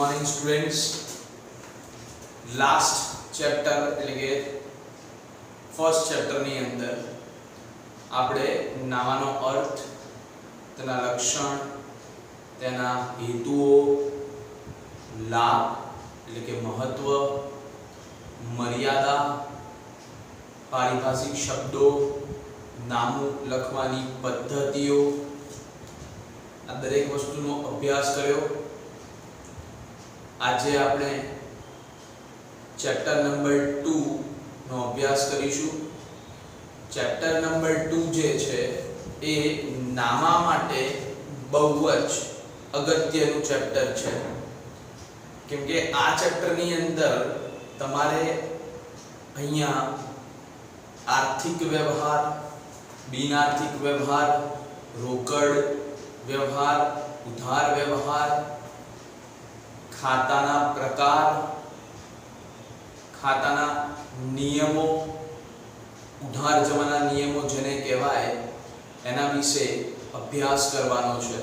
Morning students. Last chapter એટલે કે first chapter ની અંદર આપણે નામાનો અર્થ, તેના લક્ષણ, તેના હેતુઓ, લાભ એટલે કે મહત્વ, મર્યાદા, પારિભાષિક શબ્દો, નામું લખવાની પદ્ધતિઓ, આ દરેક વસ્તુનો અભ્યાસ કર્યો। આજે આપણે ચેપ્ટર નંબર 2 નો અભ્યાસ કરીશું। ચેપ્ટર નંબર 2 જે છે એ નામા માટે બહુ જ અગત્યનું ચેપ્ટર છે, કેમ કે આ ચેપ્ટરની અંદર તમારે અહીંયા આર્થિક વ્યવહાર, બિનઆર્થિક વ્યવહાર, રોકડ व्यवहार, उधार व्यवहार, खाताना प्रकार, खाताना नियमो, उधार जमाना नियमो जेने कहेवाय एना विषे अभ्यास करवानो छे।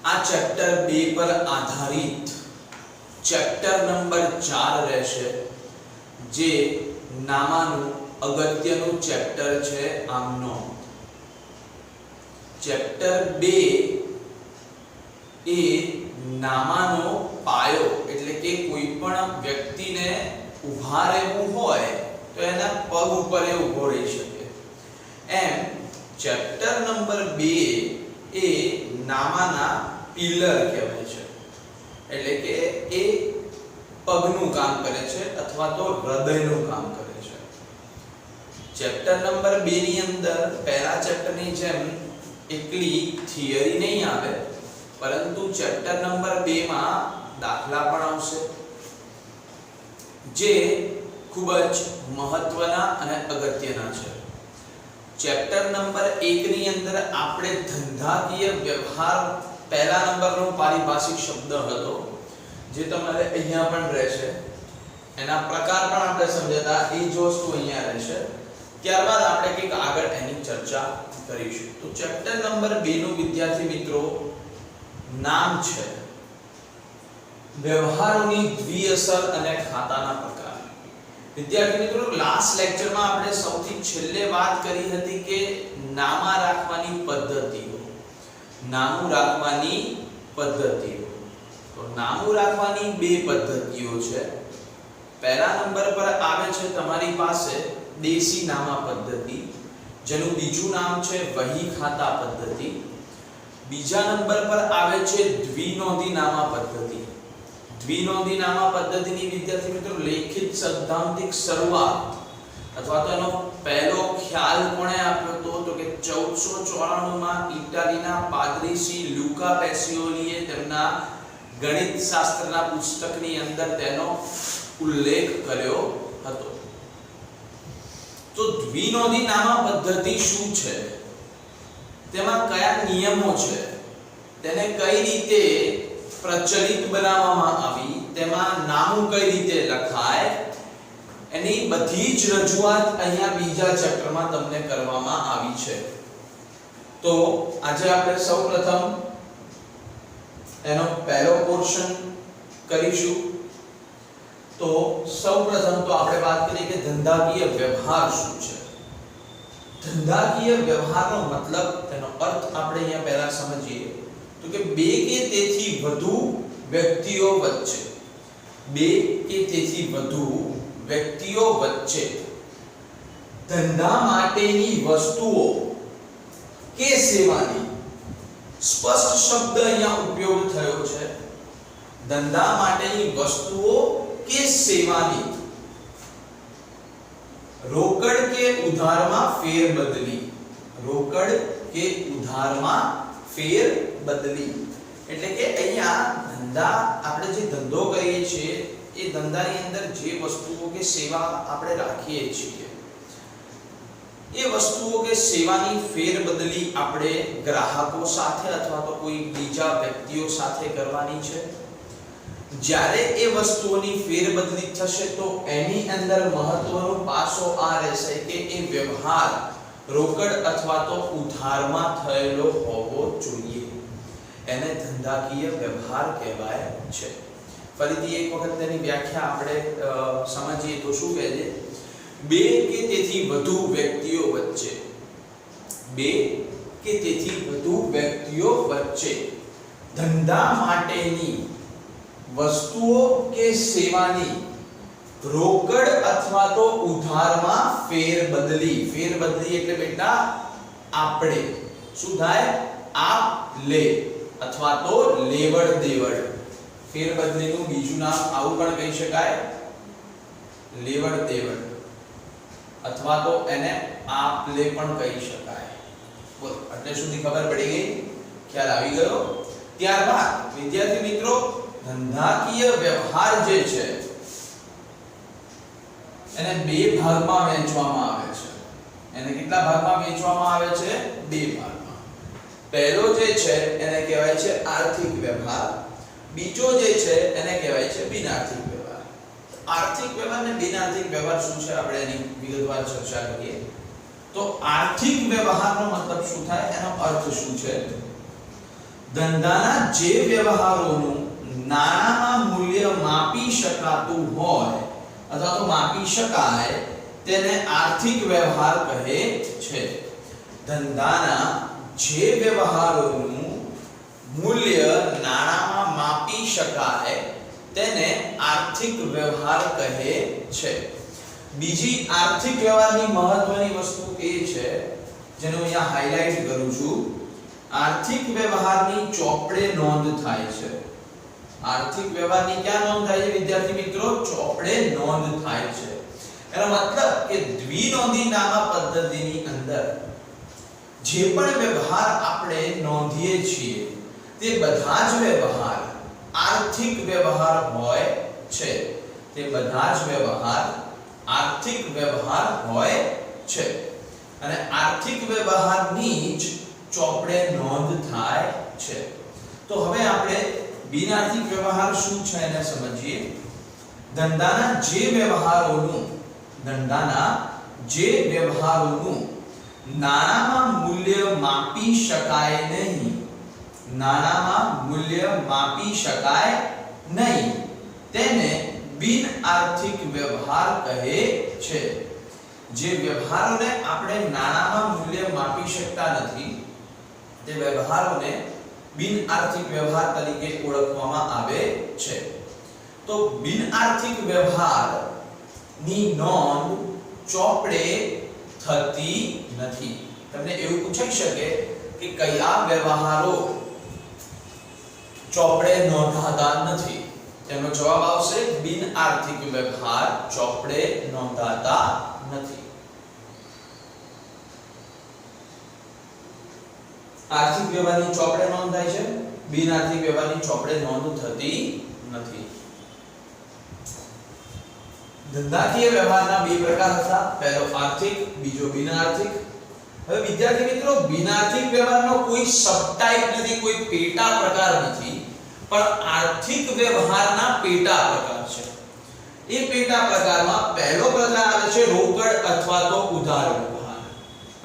आ चैप्टर 2 पर आधारित चैप्टर नंबर 4 रहेशे, जे नामानु अगत्यनु चैप्टर छे। आमनो चैप्टर 2 ए नामानो पायो એટલે કે કોઈ પણ વ્યક્તિને ઊભા રહેવું હોય તો એના પગ ઉપર એ ઊભો રહી શકે, એમ ચેપ્ટર નંબર 2 એ નામાના પિલર કહેવાય છે, એટલે કે એ પગનું કામ કરે છે અથવા તો હૃદયનું કામ કરે છે। ચેપ્ટર નંબર 2 ની અંદર પહેલા ચેપ્ટરની જેમ એકલી થિયરી नहीं आवे, परंतु चैप्टर नंबर 2 માં દાખલા પણ આવશે, જે ખૂબ જ મહત્વના અને અગત્યના છે। ચેપ્ટર નંબર 1 ની અંદર આપણે ધંધાકીય વ્યવહાર પહેલા નંબરનો પારિભાષિક શબ્દ હતો, જે તમારે અહીંયા પણ રહેશે, એના પ્રકાર પણ આપણે સમજ્યા, એ જ વસ્તુ અહીંયા રહેશે। ત્યારબાદ આપણે કંઈક આગળ એની ચર્ચા કરીશું। તો ચેપ્ટર નંબર 2 નું વિદ્યાર્થી મિત્રો નામ છે વ્યવહારોની દ્વિઅસર અને ખાતાના પ્રકાર। વિદ્યાર્થી મિત્રો લાસ્ટ લેક્ચરમાં આપણે સૌથી છેલ્લે વાત કરી હતી કે નામા રાખવાની પદ્ધતિઓ, નામું રાખવાની પદ્ધતિઓ। તો નામું રાખવાની બે પદ્ધતિઓ છે। પહેલા નંબર પર આવે છે તમારી પાસે દેશી નામા પદ્ધતિ, જેનું બીજું નામ છે વહી ખાતા પદ્ધતિ। બીજા નંબર પર આવે છે દ્વિનોંધી નામા પદ્ધતિ। દ્વિનોંધી નામા પદ્ધતિની વિદ્યાર્થી મિત્રો લેખિત સૈદ્ધાંતિક શરૂઆત અથવા તો એનો પહેલો ખ્યાલ કોણે આપ્યો હતો તો કે 1494 માં ઇટાલીના પાદરી શ્રી લુકા પેસિયોલીએ તેમના ગણિત શાસ્ત્રના પુસ્તકની અંદર તેનો ઉલ્લેખ કર્યો હતો। तो द्विनोंधी नामा पद्धति શું છે, તેમાં કયા નિયમો છે, તેને કઈ રીતે પ્રચલિત બનાવવામાં આવી, તેમાં નામું કઈ રીતે લખાય, એની બધી જ રજૂઆત અહીંયા બીજા ચેપ્ટરમાં તમને કરવામાં આવી છે। તો આજે આપણે સૌપ્રથમ એનો પહેલો પોર્શન કરીશું। तो સૌપ્રથમ તો આપણે વાત કરીએ કે ધંધાકીય વ્યવહાર શું છે। ધંધાકીય વ્યવહારનો મતલબ, તેનો અર્થ આપણે અહીંયા પહેલા સમજીએ તો કે બે કે તેથી વધુ વ્યક્તિઓ વચ્ચે, બે કે તેથી વધુ વ્યક્તિઓ વચ્ચે ધંધા માટેની વસ્તુઓ કે સેવાની, સ્પષ્ટ શબ્દ અહીંયા ઉપયોગ થયો છે। ધંધા માટેની વસ્તુઓ के सेवानी रोकड़ के उधार में फेर बदली, रोकड़ के उधार में फेर बदली એટલે કે અહીંયા ધંધા આપણે જે ધંધો કરીએ છીએ એ ધંધાની અંદર જે વસ્તુઓ કે સેવા આપણે રાખીએ છીએ એ વસ્તુઓ કે સેવાની ફેર બદલી આપણે ગ્રાહકો સાથે અથવા તો કોઈ બીજા વ્યક્તિઓ સાથે કરવાની છે। જ્યારે એ વસ્તુઓની ફેરબદલી થશે તો એની અંદર મહત્વનો પાસો આ રહેશે કે એ વ્યવહાર રોકડ અથવા તો ઉધારમાં થયેલો હોવો જોઈએ। એને ધંધાકીય વ્યવહાર કહેવાય છે. ફરીથી એક વખત તેની વ્યાખ્યા આપણે સમજીએ તો શું કહે છે? બે કે તેથી વધુ વ્યક્તિઓ વચ્ચે, બે કે તેથી વધુ વ્યક્તિઓ વચ્ચે ધંધા માટેની વસ્તુઓ કે સેવાની રોકડ અથવા તો ઉધારમાં ફેરબદલી. ફેરબદલી એટલે બેટા આપણે શું થાય? આપ લે અથવા તો લેવડ દેવડ. ફેરબદલીનું બીજું નામ આવું પણ કહી શકાય, લેવડ દેવડ, અથવા તો એને આપ લે પણ કહી શકાય. બોલો, એટલે સુધી ખબર પડી ગઈ? ખ્યાલ આવી ગયો? ત્યારબાદ વિદ્યાર્થી મિત્રો, ધંધાકીય વ્યવહાર જે છે એને બે ભાગમાં વહેંચવામાં આવે છે. એને કેટલા ભાગમાં વહેંચવામાં આવે છે? બે ભાગમાં. પહેલો જે છે એને કહેવાય છે આર્થિક વ્યવહાર, બીજો જે છે એને કહેવાય છે બિનઆર્થિક વ્યવહાર. આર્થિક વ્યવહાર અને બિનઆર્થિક વ્યવહાર શું છે આપણે એની વિગતવાર ચર્ચા કરીએ. તો આર્થિક વ્યવહારનો મતલબ શું થાય? એનો અર્થ શું છે? ધંધાના જે વ્યવહારોનું નાણાંમાં મૂલ્ય માપી શકાતું હોય અથવા તો માપી શકાય તેને આર્થિક વ્યવહાર કહે છે. ધંધાના જે વ્યવહારોનું મૂલ્ય નાણાંમાં માપી શકાય તેને આર્થિક વ્યવહાર કહે છે. બીજી આર્થિક વ્યવહારની મહત્વની વસ્તુ એ છે જેનો અહીંયા હાઇલાઇટ કરું છું. આર્થિક વ્યવહારની ચોપડે નોંધ થાય છે. આર્થિક વ્યવહારની ક્યાં નોંધ થાય છે વિદ્યાર્થી મિત્રો? ચોપડે નોંધ થાય છે. એનો મતલબ કે દ્વિનોંધી નામા પદ્ધતિની અંદર જે પણ વ્યવહાર આપણે નોંધીએ છીએ તે બધા જ વ્યવહાર આર્થિક વ્યવહાર હોય છે. તે બધા જ વ્યવહાર આર્થિક વ્યવહાર હોય છે અને આર્થિક વ્યવહારની જ ચોપડે નોંધ થાય છે. તો હવે આપણે બિનઆર્થિક વ્યવહાર શું છે એને સમજીએ. ધંધાના જે વ્યવહારોનું નાણાંમાં મૂલ્ય માપી શકાય નહીં, નાણાંમાં મૂલ્ય માપી શકાય નહીં તેને બિનઆર્થિક વ્યવહાર કહે છે. જે વ્યવહારોને આપણે નાણાંમાં મૂલ્ય માપી શકતા નથી તે વ્યવહારોને બિનઆર્થિક વ્યવહાર તરીકે ઓળખવામાં આવે છે. તો બિનઆર્થિક વ્યવહારની નોંધ ચોપડે થતી નથી. તમને એવું પૂછાઈ શકે કે કયા વ્યવહારો ચોપડે નોંધાતા નથી? તેનો જવાબ આવશે બિનઆર્થિક વ્યવહાર ચોપડે નોંધાતા નથી. આર્થિક વ્યવહારની ચોપડે નોંધ થાય છે, બિનઆર્થિક વ્યવહારની ચોપડે નોંધ થતી નથી. ધંધાકીય વ્યવહારના બે પ્રકાર હતા. પહેલો આર્થિક, બીજો બિનઆર્થિક. હવે વિદ્યાર્થી મિત્રો, બિનઆર્થિક વ્યવહારનો કોઈ સબટાઇપ નથી, કોઈ પેટા પ્રકાર નથી, પણ આર્થિક વ્યવહારના પેટા પ્રકાર છે. એ પેટા પ્રકારમાં પહેલો પ્રકાર આવે છે રોકડ અથવા તો ઉધાર વ્યવહાર.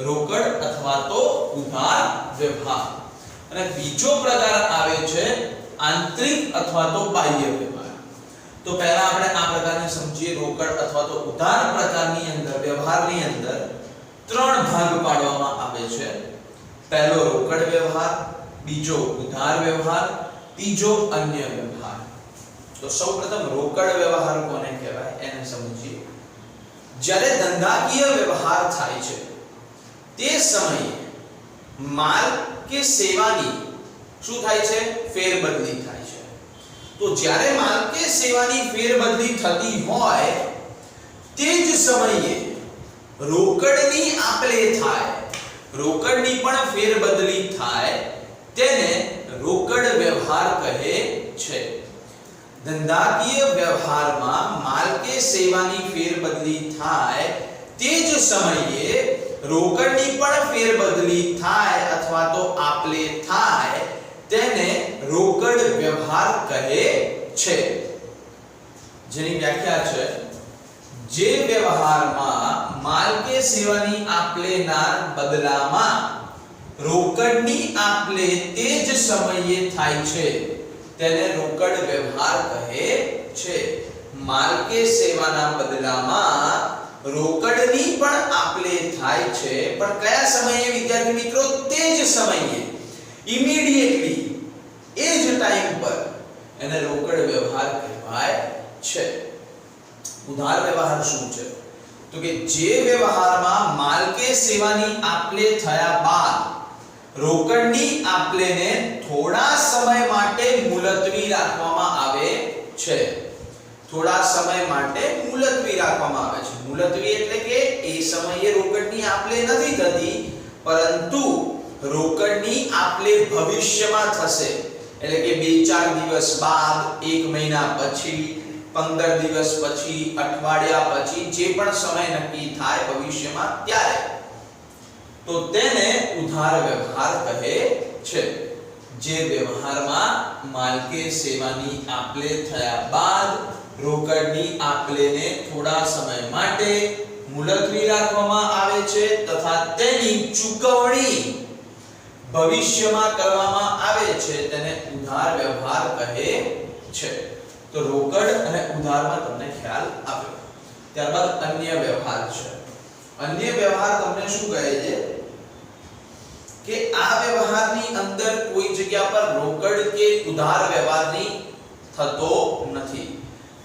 રોકડ અથવા તો ઉધાર વ્યવહાર. અને બીજો પ્રકાર આવે છે આંતરિક અથવા તો બાહ્ય વ્યવહાર. તો પહેલા આપણે આ પ્રકારને સમજીએ. રોકડ અથવા તો ઉધાર પ્રકારની અંદર વ્યવહારની અંદર ત્રણ ભાગ પાડવામાં આવે છે. પહેલો રોકડ વ્યવહાર, બીજો ઉધાર વ્યવહાર, ત્રીજો અન્ય વ્યવહાર. તો સૌપ્રથમ રોકડ વ્યવહાર કોને કહેવાય એને સમજીએ. જ્યારે ધંધાકીય વ્યવહાર થાય છે તે સમયે માલ કે સેવાની શું થાય છે? ફેરબદલી થાય છે. તો જ્યારે માલ કે સેવાની ફેરબદલી થતી હોય તે જ સમયે રોકડની આપલે થાય, રોકડની પણ ફેરબદલી થાય તેને રોકડ વ્યવહાર કહે છે. ધંધાકીય વ્યવહારમાં માલ કે સેવાની ફેરબદલી થાય તે જ સમયે રોકડની પણ ફેરબદલી થાય અથવા તો આપલે થાય તેને રોકડ વ્યવહાર કહે છે. જેની વ્યાખ્યા છે જે વ્યવહારમાં માલ કે સેવાની આપલેના બદલામાં રોકડની આપ-લે તે જ સમયે થાય છે તેને રોકડ વ્યવહાર કહે છે. માલ કે સેવાના બદલામાં રોકડની પણ આપ-લે થાય છે, પણ કયા સમયે વિદ્યાર્થી મિત્રો? તે જ સમયે, ઇમિડિયેટલી, એ જ ટાઈમ પર એને રોકડ વ્યવહાર કહેવાય છે. ઉધાર વ્યવહાર શું છે? તો કે જે વ્યવહારમાં માલ કે સેવાની આપ-લે થયા બાદ રોકડની આપ-લેને થોડા સમય માટે મુલતવી રાખવામાં આવે છે. થોડા સમય માટે મુલતવી રાખવામાં આવે છે. મુલતવી એટલે કે એ સમયે રોકડની આપ-લે નથી થતી, પરંતુ રોકડની આપ-લે ભવિષ્યમાં થશે. એટલે કે 2-4 દિવસ બાદ, 1 મહિના પછી, 15 દિવસ પછી, અઠવાડિયા પછી, જે પણ સમય નક્કી થાય ભવિષ્યમાં ત્યારે, તો તેને ઉધાર વ્યવહાર કહે છે. જે વ્યવહારમાં માલ કે સેવાની આપ-લે થયા બાદ રોકડની આપ-લેને થોડા સમય માટે મુલતવી રાખવામાં આવે છે તથા તેની ચૂકવણી ભવિષ્યમાં કરવામાં આવે છે તેને ઉધાર વ્યવહાર કહે છે. તો રોકડ અને ઉધારમાં તમને ખ્યાલ આવ્યો. ત્યારબાદ અન્ય વ્યવહાર છે. અન્ય વ્યવહાર તમને શું કહે છે કે આ વ્યવહારની અંદર કોઈ જગ્યા પર રોકડ કે ઉધાર વ્યવહારની થતો નથી.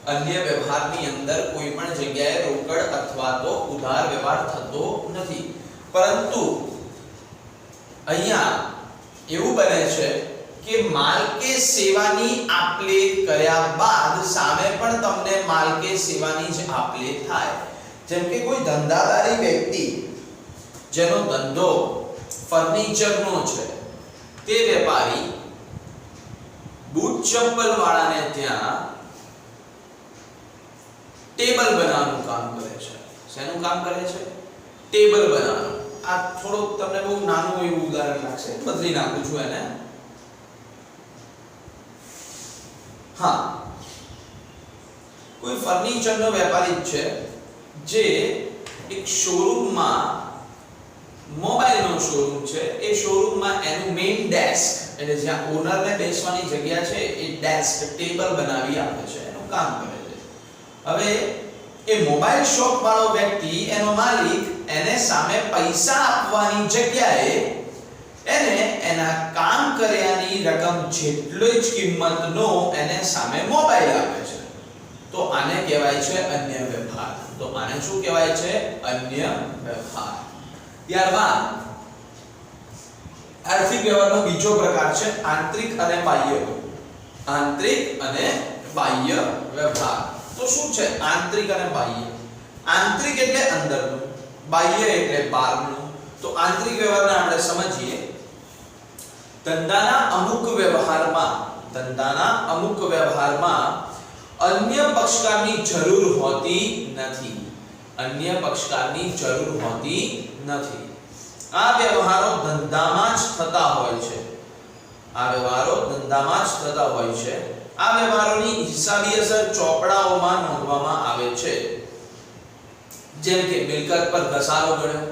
અન્ય વ્યવહારની અંદર કોઈ પણ જગ્યાએ રોકડ અથવા તો ઉધાર વ્યવહાર થતો નથી, પરંતુ અહીંયા એવું બને છે કે માલ કે સેવાની આપ-લે કર્યા બાદ સામે પણ તમને માલ કે સેવાની જ આપ-લે થાય. જેમ કે કોઈ ધંધાદારી વ્યક્તિ જેનો ધંધો ફર્નિચરનો છે, તે વેપારી બૂટ ચપ્પલ વાળાને ત્યાં ટેબલ બનાવવાનું કામ કરે છે. શેનું કામ કરે છે? ટેબલ બનાવવાનું. આ થોડુંક તમને બહુ નાનું એવું ઉદાહરણ લાગશે, બદલી નાખું છું એને. હા, કોઈ ફર્નિચરનો વેપારી છે જે એક શોરૂમમાં, મોબાઈલનો શોરૂમ છે, એ શોરૂમમાં એનું મેઇન ડેસ્ક, એટલે જ્યાં ઓનરને બેસવાની જગ્યા છે, એ ડેસ્ક, ટેબલ બનાવી આપે છે, એનું કામ કરે છે. હવે એ મોબાઈલ શોપ વાળો વ્યક્તિ, એનો માલિક, એને સામે પૈસા આપવાની જગ્યાએ એને એના કામ કર્યાની રકમ જેટલી જ કિંમતનો એને સામે મોબાઈલ આપે છે. તો આને કહેવાય છે અન્ય વ્યવહાર. તો આને શું કહેવાય છે? અન્ય વ્યવહાર. ત્યારબાદ આર્થિક વ્યવહારનો બીજો પ્રકાર છે આંતરિક અને બાહ્ય. આંતરિક અને બાહ્ય વ્યવહાર. તો શું છે આંતરિક અને બાહ્ય? આંતરિક એટલે અંદરનું, બાહ્ય એટલે બહારનું. તો આંતરિક વ્યવહારને આપણે સમજીએ. ધંધાના અમુક વ્યવહારમાં અન્ય પક્ષકારની જરૂર હોતી નથી. અન્ય પક્ષકારની જરૂર હોતી નથી. આ વ્યવહારો ધંધામાં જ થતા હોય છે. આ વ્યવહારો ધંધામાં જ થતા હોય છે. આ વ્યવહારોની હિસાબી અસર ચોપડાઓમાં નોંધવામાં આવે છે. જેમ કે મિલકત પર ઘસારો ગણ્યો,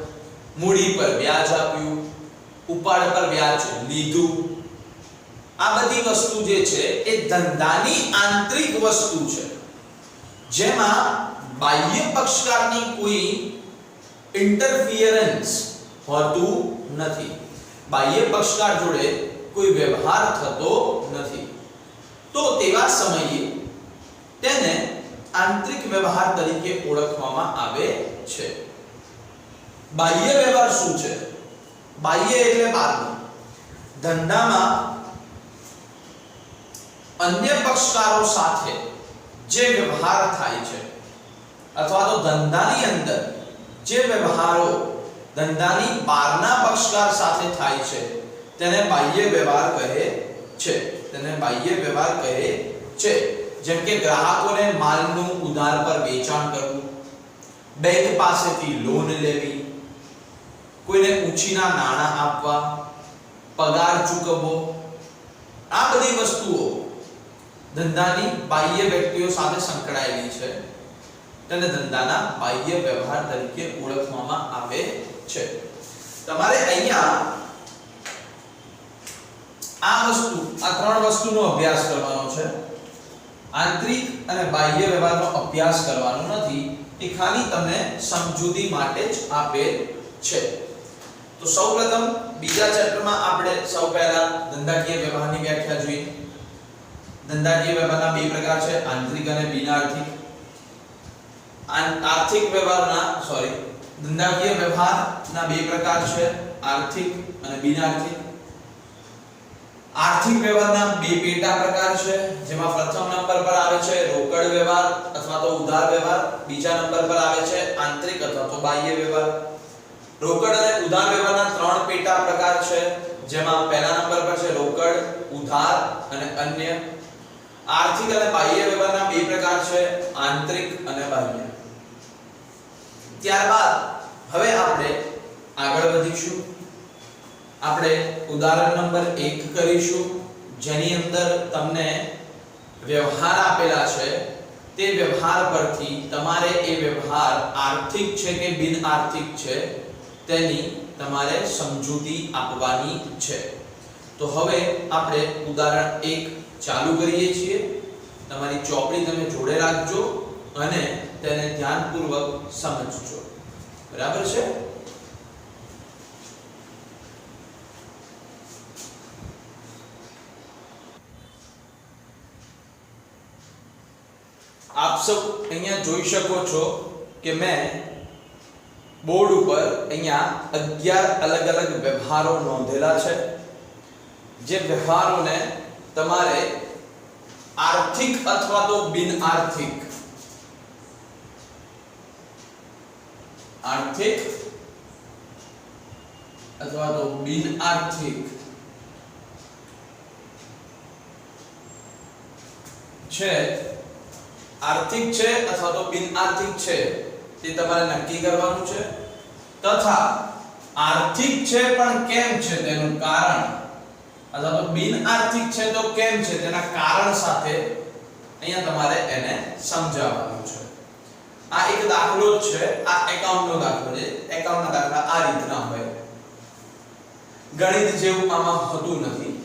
મૂડી પર વ્યાજ આપ્યું, ઉપાડ પર વ્યાજ લીધું. આ બધી વસ્તુ જે છે એ ધંધાની આંતરિક વસ્તુ છે, જેમાં બાહ્ય પક્ષકારની કોઈ ઇન્ટરફિયરન્સ હોતું નથી. બાહ્ય પક્ષકાર જોડે કોઈ વ્યવહાર થતો નથી. તો તેવા સમયે તેને આંતરિક વ્યવહાર તરીકે ઓળખવામાં આવે છે. બાહ્ય વ્યવહાર શું છે? બાહ્ય એટલે બહારનું. ધંધામાં અન્ય પક્ષકારો સાથે જે વ્યવહાર થાય છે, અથવા તો ધંધાની અંદર જે વ્યવહારો ધંધાની બહારના પક્ષકાર સાથે થાય છે, તેને બાહ્ય વ્યવહાર કહે છે. તેને બાહ્ય વ્યવહાર કહે છે. જેમ કે ગ્રાહકોને માલનું ઉધાર પર વેચાણ કરવું, બેંક પાસેથી લોન લેવી, કોઈને ઉછીના નાણાં આપવા, પગાર ચૂકવવો. આ બધી વસ્તુઓ ધંધાની બાહ્ય વ્યક્તિઓ સાથે સંકળાયેલી છે. તેને ધંધાના બાહ્ય વ્યવહાર તરીકે ઓળખવામાં આવે છે. તમારે અહીંયા આ ત્રણ વસ્તુનો અભ્યાસ કરવાનો છે. આંતરિક અને બાહ્ય વ્યવહારનો અભ્યાસ કરવાનો નથી, એ ખાલી તમને સમજૂતી માટે જ આપેલ છે. તો સૌપ્રથમ બીજા ચેપ્ટરમાં આપણે સૌપહેલા ધંધાકીય વ્યવહારની વ્યાખ્યા જોઈ. ધંધાકીય વ્યવહારના બે પ્રકાર છે, આંતરિક અને બિનઆર્થિક. ધંધાકીય વ્યવહારના બે પ્રકાર છે, આર્થિક અને બિનઆર્થિક. આર્થિક વ્યવહારના બે પેટા પ્રકાર છે, જેમાં પ્રથમ નંબર પર આવે છે રોકડ વ્યવહાર અથવા તો ઉધાર વ્યવહાર, બીજા નંબર પર આવે છે આંતરિક અથવા તો બાહ્ય વ્યવહાર. રોકડ અને ઉધાર વ્યવહારના ત્રણ પેટા પ્રકાર છે, જેમાં પહેલા નંબર પર છે રોકડ, ઉધાર અને અન્ય. આર્થિક અને બાહ્ય વ્યવહારના બે પ્રકાર છે, આંતરિક અને બાહ્ય. ત્યારબાદ હવે આપણે આગળ વધીશું. આપણે ઉદાહરણ નંબર 1 કરીશું, જેની અંદર તમને વ્યવહાર આપેલા છે. તે વ્યવહાર પરથી તમારે એ વ્યવહાર આર્થિક છે કે બિન આર્થિક છે તેની તમારે સમજૂતી આપવાની છે. તો હવે આપણે ઉદાહરણ 1 ચાલુ કરીએ છીએ. તમારી ચોપડી તમે જોડે રાખજો અને તેને ધ્યાનપૂર્વક સમજજો. બરાબર છે? આપ સૌ અહીંયા જોઈ શકો છો કે મેં બોર્ડ ઉપર અહીંયા 11 અલગ અલગ વ્યવહારો નોંધેલા છે. જે વ્યવહારોને તમારે આર્થિક અથવા તો બિન આર્થિક અથવા તો બિન આર્થિક છે, આર્થિક છે અથવા તો બિન આર્થિક છે તે તમારે નક્કી કરવાનું છે. તથા આર્થિક છે પણ કેમ છે તેનું કારણ, અથવા તો બિન આર્થિક છે તો કેમ છે તેના કારણ સાથે અહીંયા તમારે એને સમજાવવાનું છે. આ એક દાખલો છે, આ એકાઉન્ટનો દાખલો છે. એકાઉન્ટના દાખલા આ રીતના હોય, ગણિત જેવું આમાં હોતું નથી.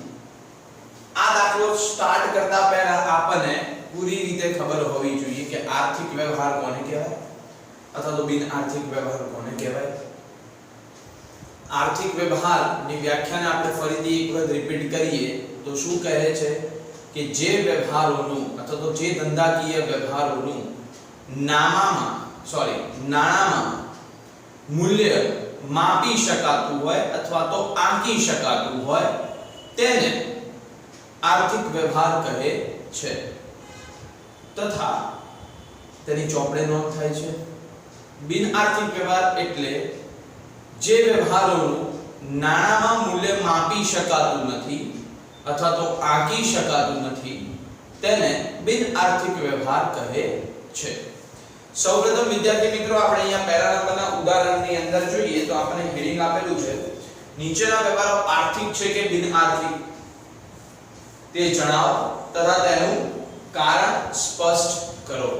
આ દાખલો સ્ટાર્ટ કરતા પહેલા આપણને પૂરી રીતે ખબર હોવી જોઈએ કે આર્થિક વ્યવહાર કોને કહેવાય અથવા તો બિન આર્થિક વ્યવહાર કોને કહેવાય. આર્થિક વ્યવહારની વ્યાખ્યાને આપણે ફરીથી એક વખત રિપીટ કરીએ તો શું કહે છે કે જે વ્યવહારોનું અથવા તો જે ધંધાકીય વ્યવહારોનું નાણાંમાં મૂલ્ય માપી શકાતું હોય અથવા તો આંકી શકાતું હોય તેને આર્થિક વ્યવહાર કહે છે. તથા તેની ચોપડે નોંધ થાય છે. બિન આર્થિક વ્યવહાર એટલે જે વ્યવહારોનું નાણાંમાં મૂલ્ય માપી શકાતું નથી અથવા તો આંકી શકાતું નથી તેને બિન આર્થિક વ્યવહાર કહે છે. સૌપ્રથમ વિદ્યાર્થી મિત્રો આપણે અહીંયા પહેલા નંબરના ઉદાહરણની અંદર જોઈએ તો આપણને હેડિંગ આપેલું છે, નીચેના વ્યવહારો આર્થિક છે કે બિન આર્થિક તે જણાવો તથા તેનું કારણ સ્પષ્ટ કરો.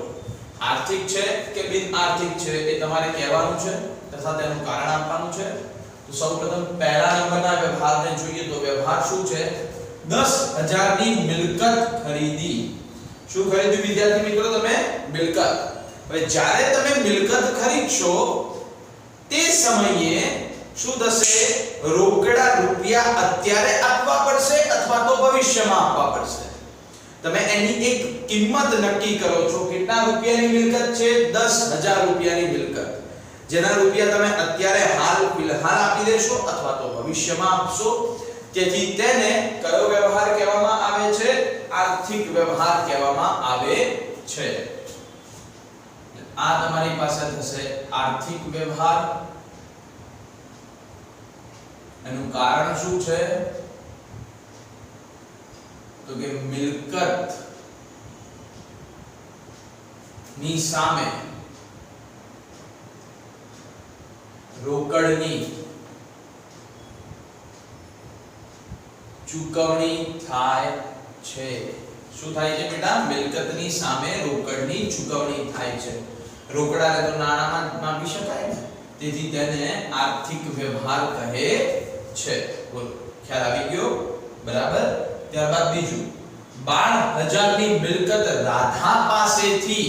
આર્થિક છે કે બિન આર્થિક છે એ તમારે કહેવાનું છે તથા તેનું કારણ આપવાનું છે. તો સૌપ્રથમ પહેલા નંબરના વ્યવહારને જોઈએ તો વ્યવહાર શું છે? 10,000 ની મિલકત ખરીદી. શું ખરીદ્યું વિદ્યાર્થી મિત્રો? તમે મિલકત. હવે જ્યારે તમે મિલકત ખરીદશો તે સમયે શું થશે? રોકડા રૂપિયા અત્યારે આપવા પડશે અથવા તો ભવિષ્યમાં આપવા પડશે. તમે એની એક કિંમત નક્કી કરો છો. કેટલા રૂપિયાની મિલકત છે? 10,000 રૂપિયાની મિલકત, જેના રૂપિયા તમે અત્યારે ફિલહાલ આપી દેશો અથવા તો ભવિષ્યમાં આપશો. તેથી તેને કયો વ્યવહાર કહેવામાં આવે છે? આર્થિક વ્યવહાર કહેવામાં આવે છે. આ તમારી પાસે થશે આર્થિક વ્યવહાર. એનું કારણ શું છે? તો કે મિલકત ની સામે રોકડની ચૂકવણી થાય છે. શું થાય છે બેટા? મિલકતની સામે રોકડની ચૂકવણી થાય છે. રોકડાને તો નાણાંમાં માપી શકાય ને, તેથી તેને આર્થિક વ્યવહાર કહે છે. બોલો, ખ્યાલ આવી ગયો? બરાબર. ત્યારબાદ બીજું 12000 ની મિલકત રાધા પાસેથી,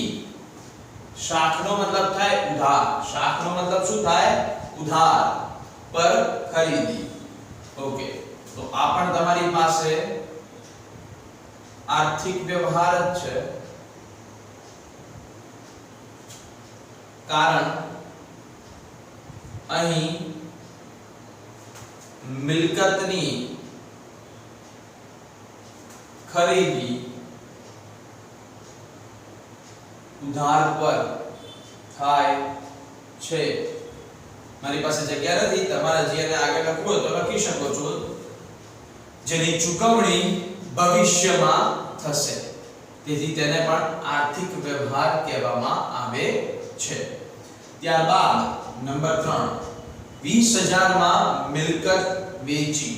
શાખનો મતલબ થાય ઉધાર, શાખનો મતલબ શું થાય ઉધાર, પર ખરીદી. ઓકે, તો આ પણ તમારી પાસે આર્થિક વ્યવહાર જ છે, કારણ અહીં મિલકતની ખરીદી ઉધાર પર થાય છે. મારી પાસે જગ્યા નથી, તમારે જેને આગળ લખવું હોય તો લખી શકો છો, જેની ચૂકવણી ભવિષ્યમાં થશે, તેથી તેને પણ આર્થિક વ્યવહાર કહેવામાં આવે છે. ત્યારબાદ નંબર 3, 20000 માં મિલકત વેચી.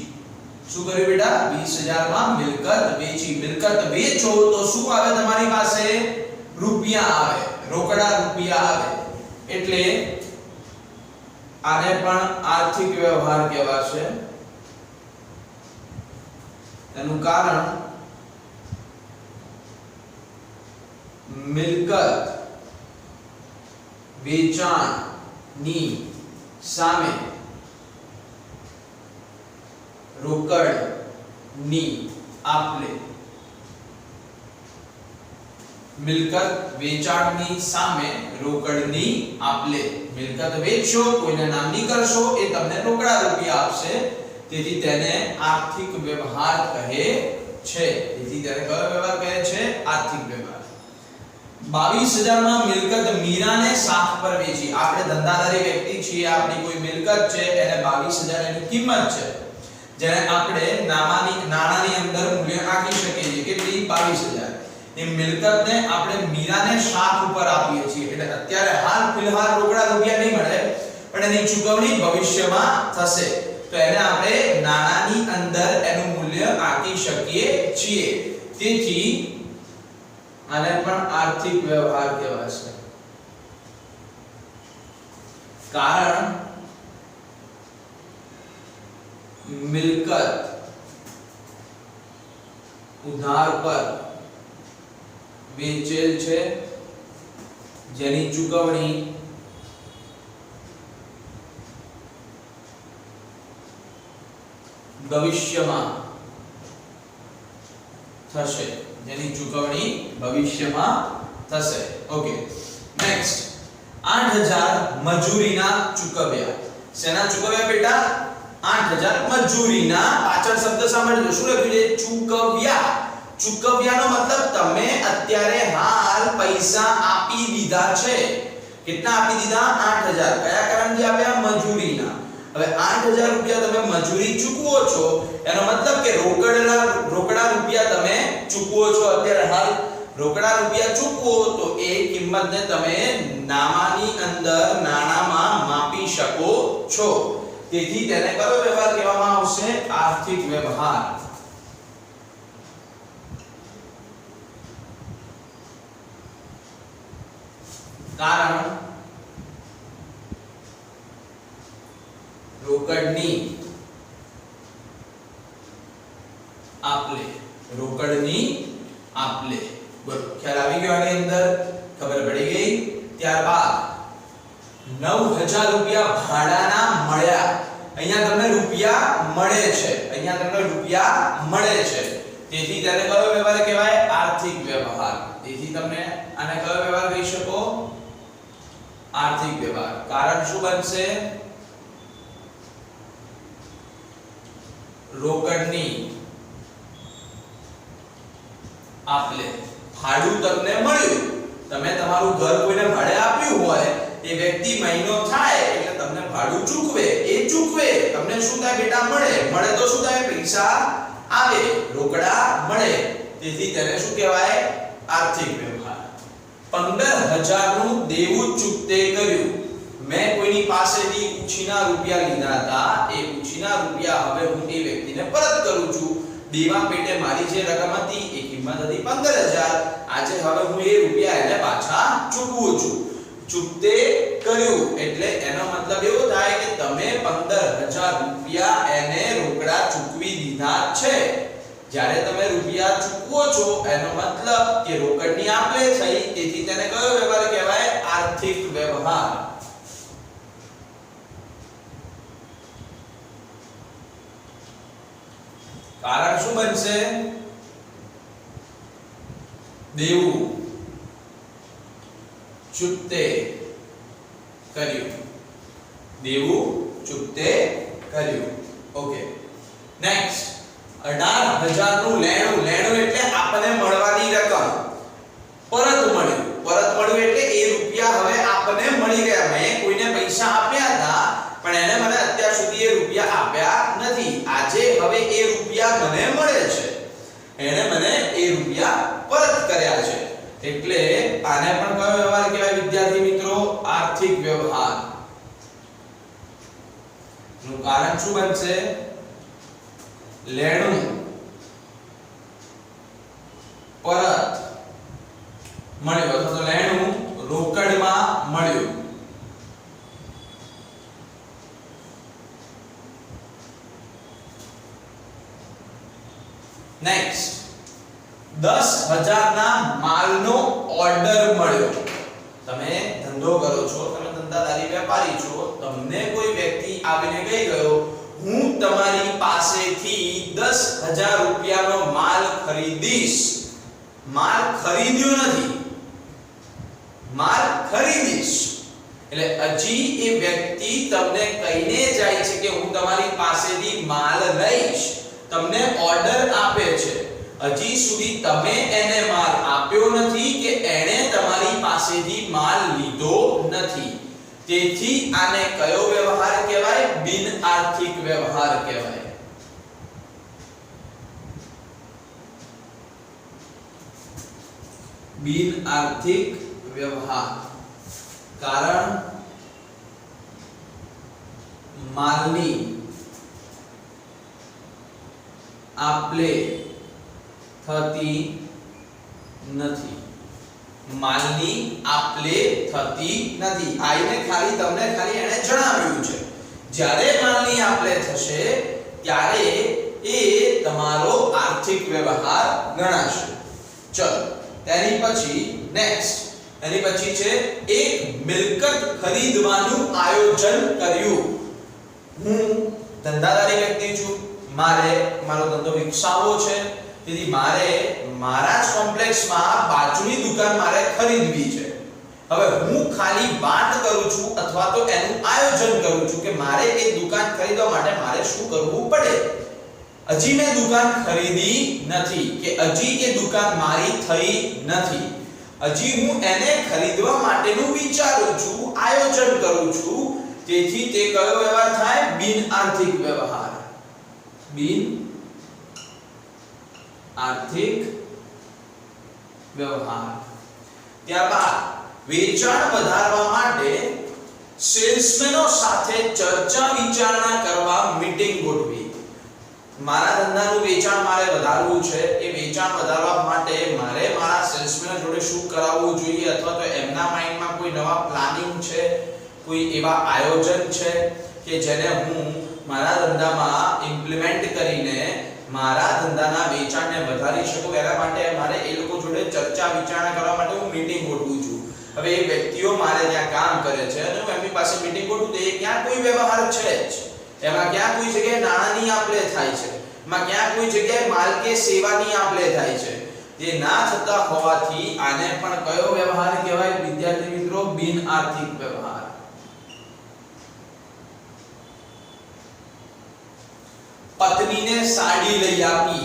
શું કર્યું બેટા? 20000 માં મિલકત વેચી. મિલકત વેચો તો શું આવે તમારી પાસે? રૂપિયા આવે, રોકડા રૂપિયા આવે, એટલે આને પણ આર્થિક વ્યવહાર કહેવાશે. તેનું કારણ મિલકત વેચાણની સામે રોકડની આપલે. મિલકત વેચાણની સામે રોકડની આપલે. મિલકત વેચશો, કોઈને નામની કરશો, એ તમને રોકડા રૂપિયા આપશે, તેથી તેને આર્થિક વ્યવહાર કહે છે. તેથી તેને કયો વ્યવહાર કહે છે? આર્થિક વ્યવહાર. 22000 માં મિલકત મીરાને શાખ પર વેચી. આપણે ધંધાદારી વ્યક્તિ છીએ, આપણી કોઈ મિલકત છે, એને 22000 એની કિંમત છે, જેને આપણે નાણાની અંદર મૂલ્ય નાખી શકીએ છીએ. કેટલી? 22000. એ મિલકતને આપણે મીરાને શાખ ઉપર આપીએ છીએ, એટલે અત્યારે હાલ ફિલહાલ રોકડા રૂપિયા નહીં મળે, પણ એની ચૂકવણી ભવિષ્યમાં થશે, તો એને આપણે નાણાની અંદર એનું મૂલ્ય આંકી શકીએ છીએ. તેથી આને પણ આર્થિક વ્યવહાર કહેવાશે, કારણ મિલકત ઉધાર પર વેચેલ છે, જેની ચૂકવણી ભવિષ્યમાં થશે, જેની ચૂકવણી ભવિષ્યમાં થશે. Okay, next 8000 મજૂરીના ચૂકવ્યા. શેના ચૂકવ્યા બેટા? 8000 મજૂરીના. પાછળ શબ્દ સાંભળજો, શું લખ્યું છે? ચૂકવ્યા. ચૂકવ્યાનો મતલબ તમે અત્યારે હાલ પૈસા આપી દીધા છે. કેટલા આપી દીધા? 8000. કયા કારણથી આપ્યા? મજૂરીના. હવે 8000 રૂપિયા તમે મજૂરી ચૂકવો છો, એનો મતલબ કે રોકડા રૂપિયા તમે ચૂકવો છો. અત્યારે હાલ રોકડા રૂપિયા ચૂકવો તો એ કિંમતને તમે નામાની અંદર નાણામાં માપી શકો છો. તેથી તેને કયો વ્યવહાર કહેવામાં આવશે? આર્થિક વ્યવહાર. કારણ રોકડની આપલે. રોકડની આપલે. બરોબર, ખ્યાલ આવી ગયો આની અંદર? ખબર પડી ગઈ? ત્યારબાદ 9000 રૂપિયા ભાડાના મળ્યા. અહીંયા તમને રૂપિયા મળે છે, અહીંયા તમને રૂપિયા મળે છે, તેથી તેને કયો વ્યવહાર કહેવાય? આર્થિક વ્યવહાર. તેથી તમને આને કયો વ્યવહાર કહી શકો? આર્થિક વ્યવહાર. કારણ શું બનશે? રોકડની આપલે. ભાડું તમને મળ્યું, તમે તમારું ઘર કોઈને ભાડે આપ્યું હોય, એ વ્યક્તિ મહિનો થાય એટલે તમને ભાડું ચૂકવે, એ ચૂકવે, તમને શું થાય બેટા? મળે. મળે તો શું થાય? પૈસા આવે, રોકડા મળે, તેથી તેને શું કહેવાય? આર્થિક વ્યવહાર. 15000 નું દેવું ચૂકતે કર્યું. મેં કોઈની પાસેથી ઉછીના રૂપિયા લીધા હતા, એ ઉછીના રૂપિયા હવે હું એ વ્યક્તિને પરત કરું છું. દેવા પેટે મારી જે રકમ હતી એ કિંમત હતી 15000. આજે હવે હું એ રૂપિયા એને પાછા ચૂકવું છું. ચૂકતે કર્યું એટલે એનો મતલબ એવો થાય કે તમે 15000 રૂપિયા એને રોકડા ચૂકવી દીધા છે. જ્યારે તમે રૂપિયા ચૂકવો છો એનો મતલબ કે રોકડની આપ-લે થઈ, તેથી તેને કયો વ્યવહાર કહેવાય? આર્થિક વ્યવહાર. કારણ શું બનશે? દેવું ચૂકતે કર્યું. દેવું ચૂકતે કર્યું. ઓકે, નેક્સ્ટ 18,000 નું લેણું. લેણું એટલે આપણને મળવાની રકમ. પરત મળ્યું. પરત મળ્યું એટલે એ રૂપિયા હવે આપણને મળી ગયા. મેં કોઈને પૈસા આપ્યા હતા પણ એને મને અત્યાર સુધી એ રૂપિયા આપ્યા નથી. આજે હવે એ રૂપિયા મને મળે છે. એને મને એ રૂપિયા પરત કર્યા છે. એટલે આને પણ કયો વ્યવહાર કહેવાય વિદ્યાર્થી મિત્રો? આર્થિક વ્યવહાર. નું કારણ શું બનશે? લેણું પરત મળ્યું અથવા તો લેણું રોકડમાં મળ્યું. નેક્સ્ટ 10,000 ના માલનો ઓર્ડર મળ્યો. તમે ધંધો કરો છો, તમે ધંધાદારી વેપારી છો, તમને કોઈ વ્યક્તિ આવીને કહી ગયો હું તમારી પાસેથી 10,000 રૂપિયાનો માલ ખરીદીશ. માલ ખરીદ્યો નથી, માલ ખરીદીશ. એટલે હજી એ વ્યક્તિ તમને કહીને જાય છે કે હું તમારી પાસેથી માલ લઈશ, તમને ઓર્ડર આપે છે. હજી સુધી તમે એને માલ આપ્યો નથી કે એણે તમારી પાસેથી માલ લીધો નથી. તેથી આને કયો વ્યવહાર કહેવાય? બિન આર્થિક વ્યવહાર કહેવાય. બિન આર્થિક વ્યવહાર. કારણ માલની આપ-લે થતી નથી. માલની આપ-લે થતી નથી. આઈને ખાલી તમને ખાલી એને જણાવ્યું છે. જ્યારે માલની આપ-લે થશે ત્યારે એ તમારો આર્થિક વ્યવહાર ગણાશે. ચલો તેની પછી નેક્સ્ટ એની પછી છે એક મિલકત ખરીદવાનું આયોજન કર્યું. હું ધંધાદારી વ્યક્તિ છું, મારે મારો ધંધો વિકસાવવો છે, તેથી મારે મારા જ કોમ્પ્લેક્સમાં બાજુની દુકાન મારે ખરીદવી છે. હવે હું ખાલી વાત કરું છું અથવા તો એનું આયોજન કરું છું કે મારે એ દુકાન ખરીદવા માટે મારે શું કરવું પડે. હજી મેં દુકાન ખરીદી નથી કે હજી એ દુકાન મારી થઈ નથી. હજી હું એને ખરીદવા માટેનું વિચારું છું, આયોજન કરું છું. તેથી તે કયો વ્યવહાર થાય? બિન આર્થિક વ્યવહાર. બિન આર્થિક વ્યવહાર. ત્યારબાદ વેચાણ વધારવા માટે સેલ્સમેનો સાથે ચર્ચા વિચારણા કરવા મીટિંગ ગોઠવી. મારા ધંધાનું વેચાણ મારે વધારવું છે. એ વેચાણ વધારવા માટે મારે મારા સેલ્સમેન જોડે શું કરાવવું જોઈએ અથવા તો એમના માઇન્ડમાં કોઈ નવા પ્લાનિંગ છે, કોઈ એવા આયોજન છે કે જેને હું મારા ધંધામાં ઇમ્પ્લિમેન્ટ કરીને મારા ધંધાના વેચાણને વધારી શકું. એના માટે મારે એ લોકો જોડે ચર્ચા વિચારણા કરવા માટે હું મીટિંગ ગોઠવું છું. હવે એ વ્યક્તિઓ મારે ત્યાં કામ કરે છે અને હું એમની પાસે મીટિંગ ગોઠવું તો એ ક્યાં કોઈ વ્યવહાર છે જ. એમાં ક્યાં કોઈ જગ્યાએ નાણાંની આપ-લે થાય છે, એમાં ક્યાં કોઈ જગ્યાએ માલ કે સેવાની આપ-લે થાય છે. જે ના થતા હોવાથી આને પણ કયો વ્યવહાર કહેવાય વિદ્યાર્થી મિત્રો? બિન આર્થિક વ્યવહાર. પત્નીને સાડી લઈ આપી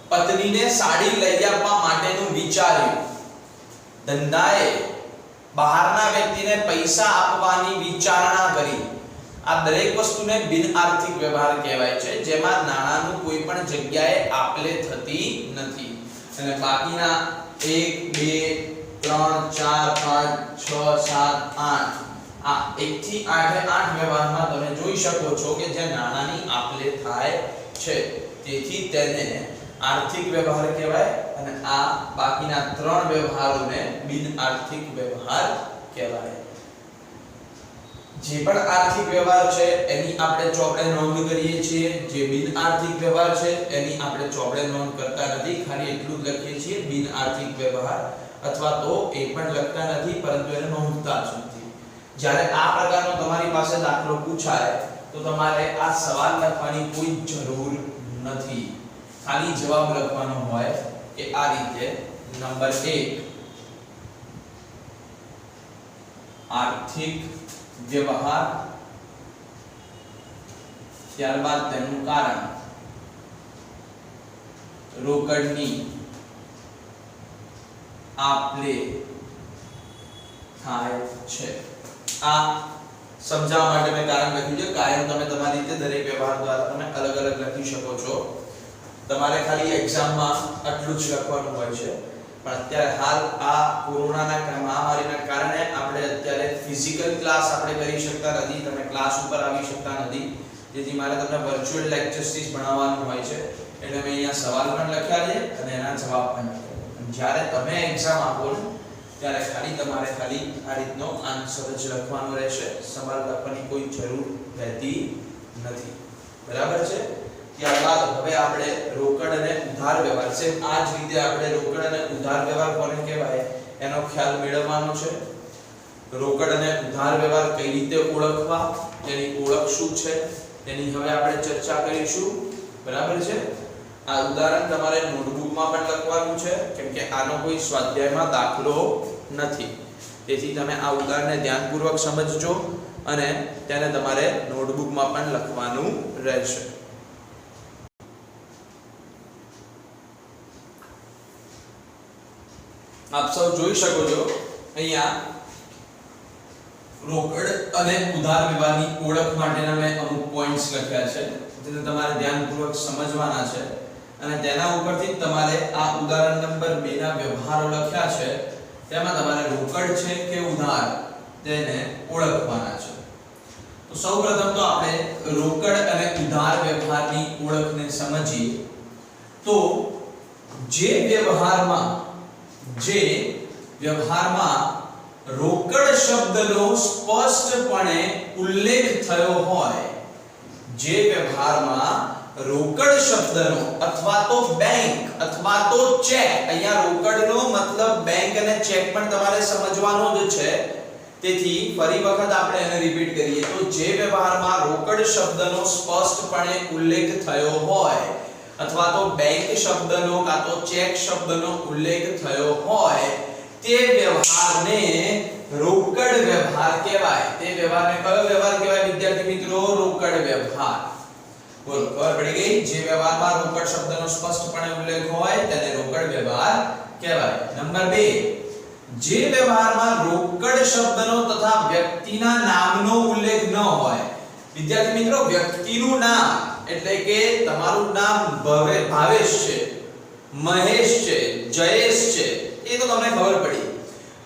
પત્નીને સાડી લઈ આપવા માટેનું વિચાર્યું. ધંધાએ બહારના વ્યક્તિને પૈસા આપવાની વિચારણા કરી. આ દરેક વસ્તુને બિન આર્થિક વ્યવહાર કહેવાય છે, જેમાં નાણાંનું કોઈ પણ જગ્યાએ આપ-લે થતી નથી. અને બાકીના 1 2 3 4 5 6 7 8 આ 1 થી 8 વ્યવહારમાં તમે જોઈ શકો છો કે જે નાણાંની આપ-લે થાય છે. તેથી તેને આર્થિક વ્યવહાર કહેવાય અને આ બાકીના 3 વ્યવહારોને બિન આર્થિક વ્યવહાર કહેવાય. જે પણ આર્થિક વ્યવહાર છે એની આપણે ચોપડે નોંધ કરીએ છીએ, જે બિન આર્થિક વ્યવહાર છે એની આપણે ચોપડે નોંધ કરતા નથી, ખાલી એટલું જ લખીએ છીએ બિન આર્થિક વ્યવહાર, અથવા તો એ પણ લખતા નથી પરંતુ એને નોંધતા જ નથી. જ્યારે આ પ્રકારનો તમારી પાસે દાખલો પૂછાય તો તમારે આ સવાલ લખવાની કોઈ જરૂર નથી, ખાલી જવાબ લખવાનો હોય કે આ રીતે નંબર 1 આર્થિક વ્યવહાર, ત્યારબાદ તેનું કારણ રોકડની આપ-લે થાય છે. આ સમજાવવા માટે મેં કારણ લખ્યું છે. કારણ તમે તમારી રીતે દરેક વ્યવહાર દ્વારા તમે અલગ અલગ લખી શકો છો. તમારે ખાલી એક્ઝામમાં આટલું જ લખવાનું હોય છે. પણ અત્યારે હાલ આ કોરોનાના મહામારીના કારણે આપણે અત્યારે ફિઝિકલ ક્લાસ આપણે કરી શકતા નથી, તમે ક્લાસ ઉપર આવી શકતા નથી, જેથી મારે તમને વર્ચ્યુઅલ લેક્ચર્સ થી ભણાવવાનું હોય છે. એટલે મેં અહીંયા સવાલ પણ લખ્યા છે અને એના જવાબ પણ લખ્યા છે. જ્યારે તમે એક્ઝામ આપો ત્યારે તમારે ખાલી આ રીતનો આન્સર જ લખવાનો રહેશે, સવાલ લખવાની કોઈ જરૂર રહેતી નથી. બરાબર છે? ત્યારબાદ હવે આપણે રોકડ અને ઉધાર વ્યવહાર છે. આ જ રીતે આપણે રોકડ અને ઉધાર વ્યવહાર કોને કહેવાય એનો ખ્યાલ મેળવવાનો છે. રોકડ અને ઉધાર વ્યવહાર કઈ રીતે ઓળખવા, તેની ઓળખ શું છે તેની હવે આપણે ચર્ચા કરીશું. બરાબર છે? આ ઉદાહરણ તમારે નોટબુકમાં પણ લખવાનું છે, કેમ કે આનો કોઈ સ્વાધ્યાયમાં દાખલો નથી. તેથી તમે આ ઉદાહરણને ધ્યાનપૂર્વક સમજજો અને તેને તમારે નોટબુકમાં પણ લખવાનું રહેશે. આપ સૌ જોઈ શકો છો અહીંયા રોકડ અને ઉધાર વ્યવહારની ઓળખ માટેના મેં અમુક પોઈન્ટ્સ લખ્યા છે, જેને તમારે ધ્યાનપૂર્વક સમજવાના છે અને તેના ઉપરથી તમારે આ ઉદાહરણ નંબર 2 ના વ્યવહારો લખ્યા છે તેમાં તમારે રોકડ છે કે ઉધાર તેને ઓળખવાના છે. તો સૌપ્રથમ તો આપણે રોકડ અને ઉધાર વ્યવહારની ઓળખને સમજીએ. તો જે વ્યવહારમાં રોકડ શબ્દનો સ્પષ્ટપણે ઉલ્લેખ થયો હોય, જે વ્યવહારમાં રોકડ શબ્દનો અથવા તો બેંક અથવા તો ચેક, અહીંયા રોકડનો મતલબ બેંક અને ચેક પણ તમારે સમજવાનો જ છે. તેથી ફરી વખત આપણે એને રિપીટ કરીએ તો જે વ્યવહારમાં રોકડ શબ્દનો સ્પષ્ટપણે ઉલ્લેખ થયો હોય અથવા તો બેંક શબ્દનો કાં તો ચેક શબ્દનો ઉલ્લેખ થયો હોય તે વ્યવહારને રોકડ વ્યવહાર કહેવાય. તે વ્યવહારને કયો વ્યવહાર કહેવાય વિદ્યાર્થી મિત્રો? રોકડ વ્યવહાર. બોલો, ખબર પડી ગઈ? જે વ્યવહારમાં રોકડ શબ્દનો સ્પષ્ટપણે ઉલ્લેખ હોય તેને રોકડ વ્યવહાર કહેવાય. નંબર 2, જે વ્યવહારમાં રોકડ શબ્દનો તથા વ્યક્તિના નામનો ઉલ્લેખ ન હોય. વિદ્યાર્થી મિત્રો, વ્યક્તિનું નામ એટલે કે તમારું નામ ભાવેશ છે, મહેશ છે, જયેશ છે, એ તો તમને ખબર પડી.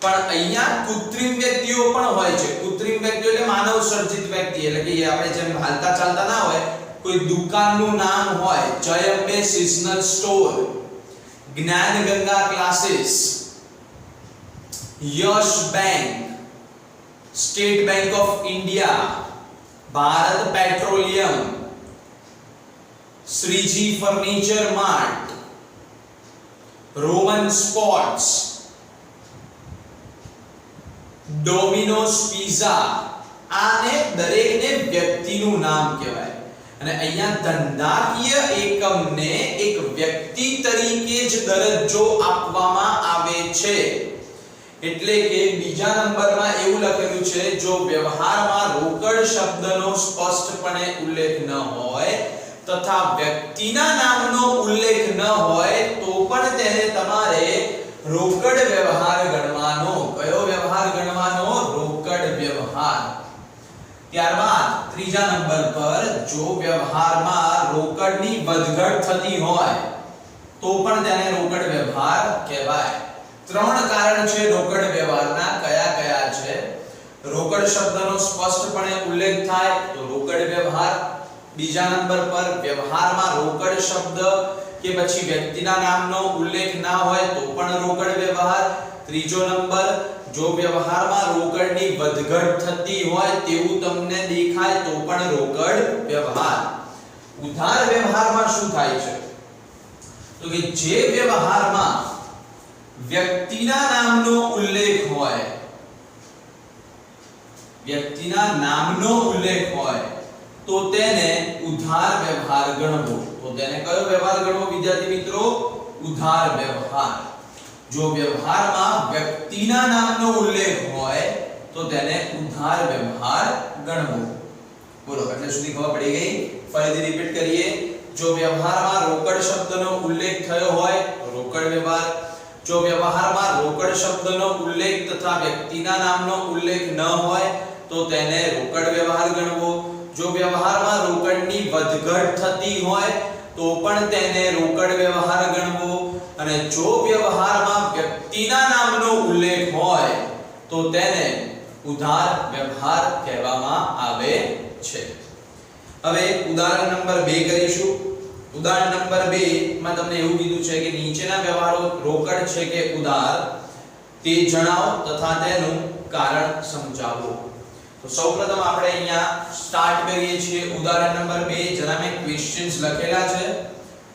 પણ અહીંયા કૃત્રિમ વ્યક્તિઓ પણ હોય છે. કૃત્રિમ વ્યક્તિઓ એટલે માનવ સર્જિત વ્યક્તિ, એટલે કે આપણે જેમ હાલતા ચાલતા ના હોય, કોઈ દુકાનનું નામ હોય, જય Ambe seasonal store, Gyan Ganga classes, Yash bank, state bank of India, Bharat petroleum, Shreeji furniture mart, Roman sports, Domino's pizza, આને દરેકને વ્યક્તિનું નામ કહેવાય. અને અહીંયા ધંધાકીય એકમને એક વ્યક્તિ તરીકે જ દરજ્જો આપવામાં આવે છે. એટલે કે બીજા નંબરમાં એવું લખેલું છે, જો વ્યવહારમાં રોકડ શબ્દનો સ્પષ્ટપણે ઉલ્લેખ ન હોય તથા વ્યક્તિના નામનો ઉલ્લેખ ન હોય તો પણ તેને તમારે રોકડ વ્યવહાર ગણવાનો. કયો વ્યવહાર ગણવાનો? રોકડ વ્યવહાર. ત્યારબાદ ત્રીજા નંબર પર જો વ્યવહારમાં રોકડની વધઘટ થતી હોય તો પણ તેને રોકડ વ્યવહાર કહેવાય. 3 કારણ છે રોકડ વ્યવહારના. કયા કયા છે? રોકડ શબ્દનો સ્પષ્ટપણે ઉલ્લેખ થાય તો રોકડ વ્યવહાર. બીજા નંબર પર વ્યવહારમાં રોકડ શબ્દ કે પછી વ્યક્તિના નામનો ઉલ્લેખ ના હોય તો પણ રોકડ વ્યવહાર. ત્રીજો નંબર, જો વ્યવહારમાં રોકડની વધઘટ થતી હોય તેવું તમને દેખાય તો પણ રોકડ વ્યવહાર. ઉધાર વ્યવહારમાં શું થાય છે તો કે જે વ્યવહારમાં વ્યક્તિના નામનો ઉલ્લેખ હોય, વ્યક્તિના નામનો ઉલ્લેખ હોય તો તેને ઉધાર વ્યવહાર ગણવો. તો તેને કયો વ્યવહાર ગણવો વિદ્યાર્થી મિત્રો? ઉધાર વ્યવહાર. જો વ્યવહારમાં વ્યક્તિના નામનો ઉલ્લેખ હોય તો તેને ઉધાર વ્યવહાર ગણવો. બોલો એટલે સુધી ખબર પડી ગઈ? ફરીથી રિપીટ કરીએ. જો વ્યવહારમાં રોકડ શબ્દનો ઉલ્લેખ થયો હોય તો રોકડ વ્યવહાર. જો વ્યવહારમાં રોકડ શબ્દનો ઉલ્લેખ તથા વ્યક્તિના નામનો ઉલ્લેખ ન હોય તો તેને રોકડ વ્યવહાર ગણવો. જો વ્યવહારમાં રોકડની વધઘટ થતી હોય તો પણ તેને રોકડ વ્યવહાર ગણવો. અને જો વ્યવહારમાં વ્યક્તિના નામનો ઉલ્લેખ હોય તો તેને ઉધાર વ્યવહાર કહેવામાં આવે છે. હવે ઉદાહરણ નંબર 2 કરીશું. ઉદાહરણ નંબર 2 માં તમને એવું કીધું છે કે નીચેના વ્યવહારો રોકડ છે કે ઉધાર તે જણાવો તથા તેનું કારણ સમજાવો. તો સૌપ્રથમ આપણે અહીંયા સ્ટાર્ટ કરીએ છીએ ઉદાહરણ નંબર 2 જેના મેં ક્વેશ્ચન્સ લખેલા છે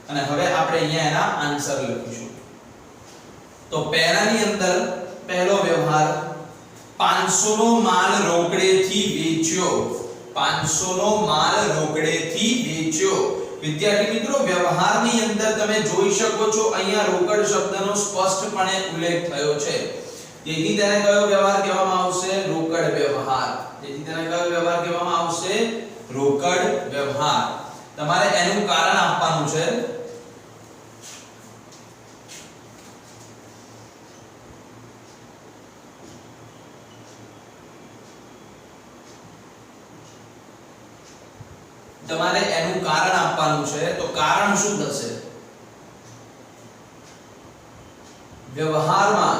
અને હવે આપણે અહીંયા એના આન્સર લખીશું. તો પહેલાની અંદર પહેલો વ્યવહાર 500 નો માલ રોકડેથી વેચ્યો. 500 નો માલ રોકડેથી વેચ્યો. વિદ્યાર્થી મિત્રો વ્યવહારની અંદર તમે જોઈ શકો છો અહીંયા રોકડ શબ્દનો સ્પષ્ટપણે ઉલ્લેખ થયો છે. તેથી તેને કયો વ્યવહાર કહેવામાં આવશે? રોકડ વ્યવહાર. તેથી તેને કયો વ્યવહાર કહેવામાં આવશે? રોકડ વ્યવહાર. તમારે એનું કારણ આપવાનું છે. તમારે એનું કારણ આપવાનું છે. તો કારણ શું થશે? વ્યવહારમાં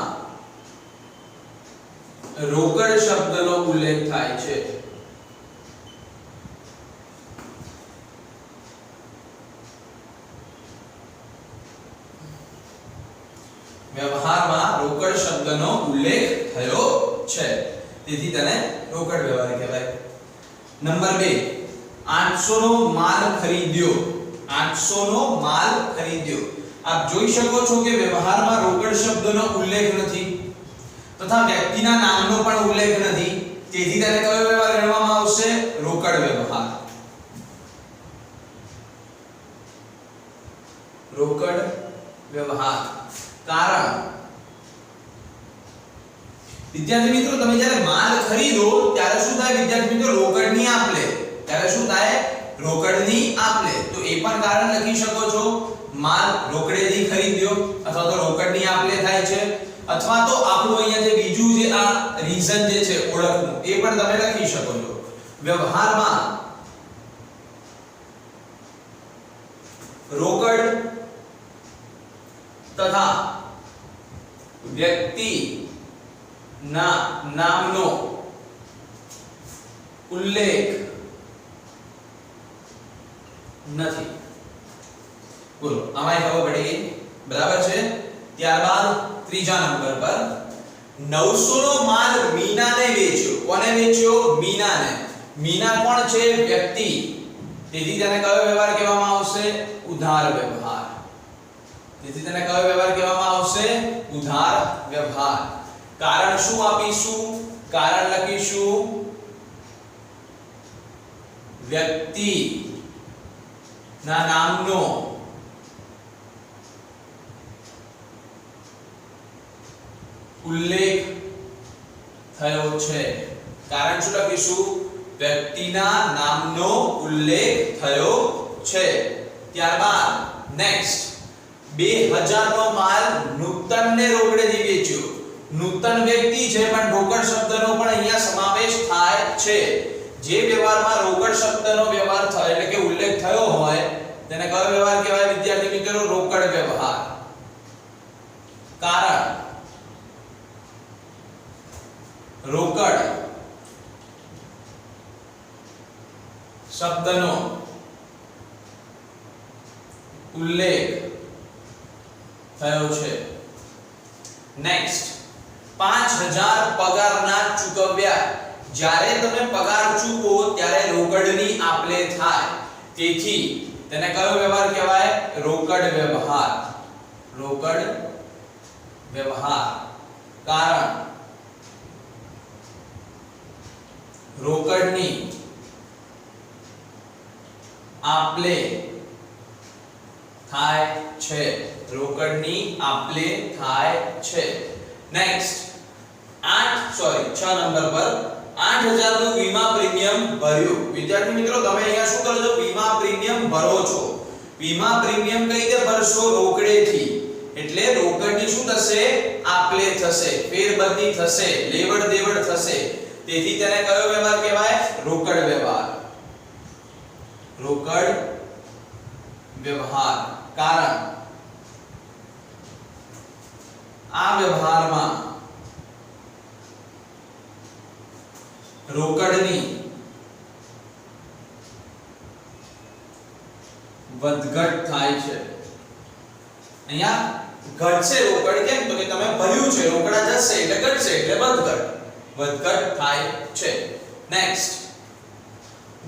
રોકડ શબ્દનો ઉલ્લેખ થાય છે. વ્યવહારમાં રોકડ શબ્દનો ઉલ્લેખ થયો છે તેથી તેને રોકડ વ્યવહાર કહેવાય. નંબર 2 800 નો માલ ખરીદ્યો. 800 નો માલ ખરીદ્યો. આપ જોઈ શકો છો કે વ્યવહારમાં રોકડ શબ્દનો ઉલ્લેખ નથી તથા વ્યક્તિના નામનો પણ ઉલ્લેખ નથી. તેથી તેને કયો વ્યવહાર ગણવામાં આવશે? રોકડ વ્યવહાર. રોકડ વ્યવહાર. કારણ વિદ્યાર્થી મિત્રો તમે જ્યારે માલ ખરીદો ત્યારે શું થાય વિદ્યાર્થી મિત્રો? રોકડની આપ-લે. ત્યારે શું થાય? રોકડની આપ-લે. તો એ પણ કારણ લખી શકો છો. માલ રોકડેથી ખરીદ્યો અથવા તો રોકડની આપ-લે થાય છે. અથવા તો આપણું અહીંયા જે બીજું જે આ રીઝન જે છે ઓળખનું એ પણ તમે લખી શકો છો. વ્યવહારમાં રોકડ તથા વ્યક્તિ ના નામનો ઉલ્લેખ નથી. બોલો આમાં ખબર પડી ગઈ? બરાબર છે. ત્યારબાદ ત્રીજા નંબર પર 900 નો માલ મીનાને વેચ્યો. કોને વેચ્યો? મીનાને. મીના કોણ છે? વ્યક્તિ. તેથી તેને કયો વ્યવહાર કહેવામાં આવશે? ઉધાર વ્યવહાર. તેથી તેને કયો વ્યવહાર કહેવામાં આવશે? ઉધાર વ્યવહાર. કારણ શું આપીશું? કારણ લખીશું વ્યક્તિ ના નામનો ઉલ્લેખ થયો છે. કારણ શું લખીશું? વ્યક્તિના નામનો ઉલ્લેખ થયો છે. ત્યારબાદ નેક્સ્ટ 2000 નો માલ નૂતનને રોકડેથી વેચ્યો. નૂતન વ્યક્તિ છે પણ રોકડ શબ્દનો પણ અહીંયા સમાવેશ થાય છે. જે વ્યવહારમાં રોકડ શબ્દનો વ્યવહાર થાય એટલે કે ઉલ્લેખ થયો હોય તેને કયો વ્યવહાર કહેવાય વિદ્યાર્થી મિત્રો? રોકડ વ્યવહાર. કારણ રોકડ શબ્દનો ઉલ્લેખ થયો છે. નેક્સ્ટ 5000 પગારના ચૂકવ્યા. જ્યારે તમે પગાર ચૂકવો ત્યારે રોકડની આપલે થાય, તેથી તેને કયો વ્યવહાર કહેવાય? રોકડ વ્યવહાર. રોકડ વ્યવહાર. કારણ રોકડની આપલે થાય છે. રોકડની આપલે થાય છે. નેક્સ્ટ 6 નંબર પર 8000 નું વીમા પ્રીમિયમ ભર્યું. વિદ્યાર્થી મિત્રો તમે અહીંયા શું કરો છો? વીમા પ્રીમિયમ ભરો છો. વીમા પ્રીમિયમ કઈ રીતે ભરશો? રોકડેથી. એટલે રોકડની શું થશે? આપલે થશે, ફેરબદલી થશે, લેવડ દેવડ થશે. તેથી તેને કયો વ્યવહાર કહેવાય? રોકડ વ્યવહાર. રોકડ વ્યવહાર. કારણ આ વ્યવહારમાં રોકડની વધઘટ થાય છે. અહીંયા ઘટશે રોકડ, કેમ? તો કે તમે ભર્યું છે, રોકડા જશે એટલે ઘટશે, એટલે વધઘટ થાય છે. નેક્સ્ટ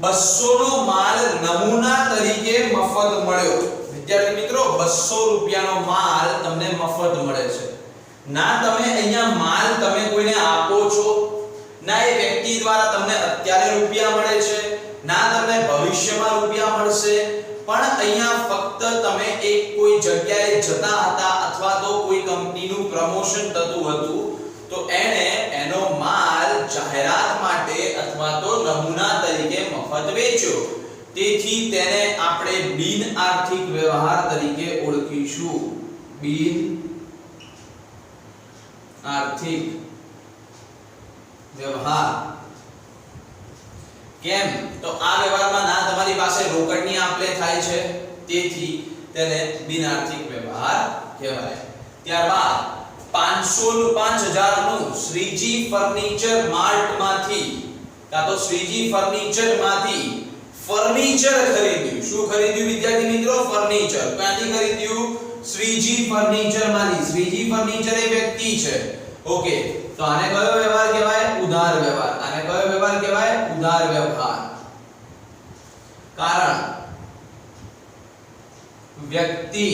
200 નો માલ નમૂના તરીકે મફત મળ્યો. વિદ્યાર્થી મિત્રો 200 રૂપિયાનો માલ તમને મફત મળે છે. ના તમે અહીંયા માલ તમે કોઈને આપો છો, ના એ વ્યક્તિ દ્વારા તમને અત્યારે રૂપિયા મળે છે, ના તમને ભવિષ્યમાં રૂપિયા મળશે, પણ અહીંયા ફક્ત તમે એક કોઈ જગ્યાએ જતા હતા અથવા તો કોઈ કંપનીનું પ્રમોશન થતું હતું તો એનો માલ જાહેરાત માટે અથવા તો નમૂના તરીકે મફત વેચ્યો. તેથી તેને આપણે બિન આર્થિક વ્યવહાર તરીકે ઓળખીશું. બિન આર્થિક વ્યવહાર. કેમ? તો આ વ્યવહારમાં ના તમારી પાસે રોકડની આપલે થાય છે, તેથી તેને બિન આર્થિક વ્યવહાર કહેવાય. ત્યારબાદ 5000 નું શ્રીજી ફર્નિચર માર્ટ માંથી કાં તો શ્રીજી ફર્નિચર માંથી ફર્નિચર ખરીદ્યું. શું ખરીદ્યું વિદ્યાર્થી મિત્રો? ફર્નિચર. ક્યાંથી ખરીદ્યું? શ્રીજી ફર્નિચર માંથી. શ્રીજી ફર્નિચર એ વ્યક્તિ છે. ઓકે, તો આને કયો વ્યવહાર કહેવાય? ઉધાર વ્યવહાર. આને કયો વ્યવહાર કહેવાય? ઉધાર વ્યવહાર. કારણ વ્યક્તિ